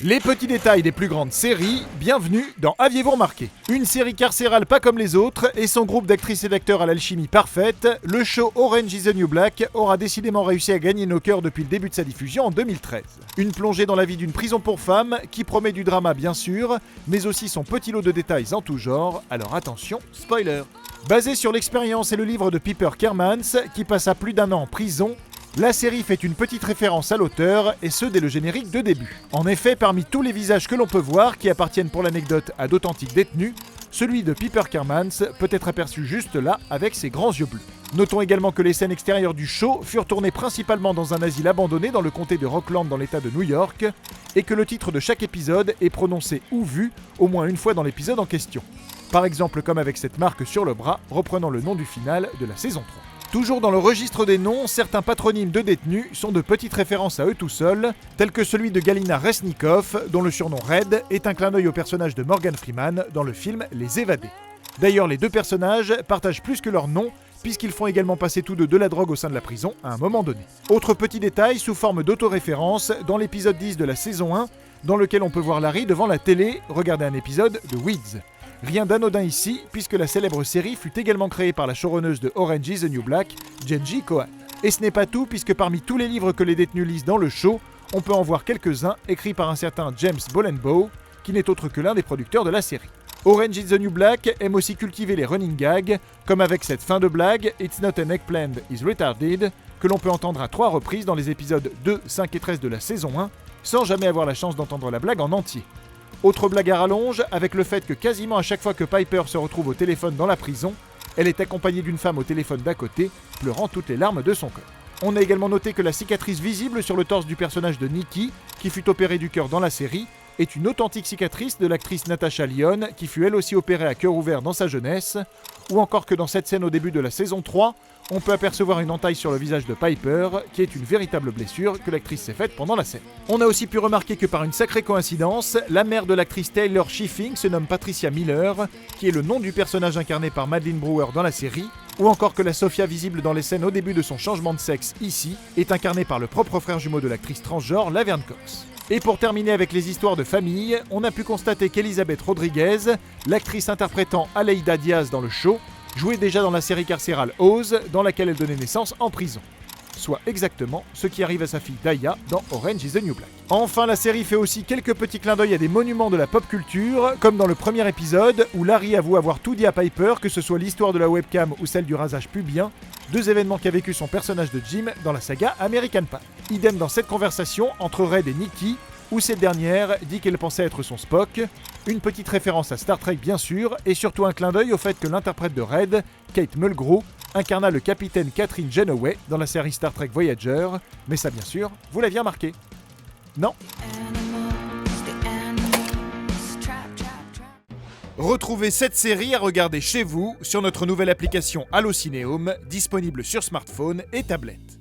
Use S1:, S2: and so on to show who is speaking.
S1: Les petits détails des plus grandes séries, bienvenue dans Aviez-vous remarqué ? Une série carcérale pas comme les autres et son groupe d'actrices et d'acteurs à l'alchimie parfaite, le show Orange is the New Black aura décidément réussi à gagner nos cœurs depuis le début de sa diffusion en 2013. Une plongée dans la vie d'une prison pour femmes qui promet du drama bien sûr, mais aussi son petit lot de détails en tout genre, alors attention, spoiler. Basée sur l'expérience et le livre de Piper Kermans, qui passa plus d'1 an en prison, la série fait une petite référence à l'auteur, et ce dès le générique de début. En effet, parmi tous les visages que l'on peut voir, qui appartiennent pour l'anecdote à d'authentiques détenus, celui de Piper Kermans peut être aperçu juste là, avec ses grands yeux bleus. Notons également que les scènes extérieures du show furent tournées principalement dans un asile abandonné dans le comté de Rockland dans l'état de New York, et que le titre de chaque épisode est prononcé ou vu au moins une fois dans l'épisode en question. Par exemple comme avec cette marque sur le bras, reprenant le nom du final de la saison 3. Toujours dans le registre des noms, certains patronymes de détenus sont de petites références à eux tout seuls, tels que celui de Galina Resnikov, dont le surnom Red est un clin d'œil au personnage de Morgan Freeman dans le film Les Évadés. D'ailleurs, les deux personnages partagent plus que leur nom, puisqu'ils font également passer tous deux de la drogue au sein de la prison à un moment donné. Autre petit détail sous forme d'autoréférence, dans l'épisode 10 de la saison 1, dans lequel on peut voir Larry devant la télé regarder un épisode de Weeds. Rien d'anodin ici, puisque la célèbre série fut également créée par la showrunneuse de Orange is the New Black, Jenji Kohan. Et ce n'est pas tout, puisque parmi tous les livres que les détenus lisent dans le show, on peut en voir quelques-uns écrits par un certain James Bollenbaugh, qui n'est autre que l'un des producteurs de la série. Orange is the New Black aime aussi cultiver les running gags, comme avec cette fin de blague « It's not an eggplant, it's retarded », que l'on peut entendre à 3 reprises dans les épisodes 2, 5 et 13 de la saison 1, sans jamais avoir la chance d'entendre la blague en entier. Autre blague à rallonge, avec le fait que quasiment à chaque fois que Piper se retrouve au téléphone dans la prison, elle est accompagnée d'une femme au téléphone d'à côté, pleurant toutes les larmes de son corps. On a également noté que la cicatrice visible sur le torse du personnage de Nikki, qui fut opérée du cœur dans la série, est une authentique cicatrice de l'actrice Natasha Lyonne, qui fut elle aussi opérée à cœur ouvert dans sa jeunesse, ou encore que dans cette scène au début de la saison 3, on peut apercevoir une entaille sur le visage de Piper, qui est une véritable blessure que l'actrice s'est faite pendant la scène. On a aussi pu remarquer que par une sacrée coïncidence, la mère de l'actrice Taylor Schiffing se nomme Patricia Miller, qui est le nom du personnage incarné par Madeline Brewer dans la série, ou encore que la Sophia visible dans les scènes au début de son changement de sexe ici, est incarnée par le propre frère jumeau de l'actrice transgenre Laverne Cox. Et pour terminer avec les histoires de famille, on a pu constater qu'Elizabeth Rodriguez, l'actrice interprétant Aleida Diaz dans le show, jouait déjà dans la série carcérale Oz, dans laquelle elle donnait naissance en prison. Soit exactement ce qui arrive à sa fille Daya dans Orange is the New Black. Enfin, la série fait aussi quelques petits clins d'œil à des monuments de la pop culture, comme dans le premier épisode où Larry avoue avoir tout dit à Piper, que ce soit l'histoire de la webcam ou celle du rasage pubien, 2 événements qu'a vécu son personnage de Jim dans la saga American Pie. Idem dans cette conversation entre Red et Nikki, où cette dernière dit qu'elle pensait être son Spock, une petite référence à Star Trek bien sûr, et surtout un clin d'œil au fait que l'interprète de Red, Kate Mulgrew, incarna le capitaine Catherine Janeway dans la série Star Trek Voyager, mais ça bien sûr, vous l'aviez remarqué. Non. Retrouvez cette série à regarder chez vous sur notre nouvelle application Allocinéum, disponible sur smartphone et tablette.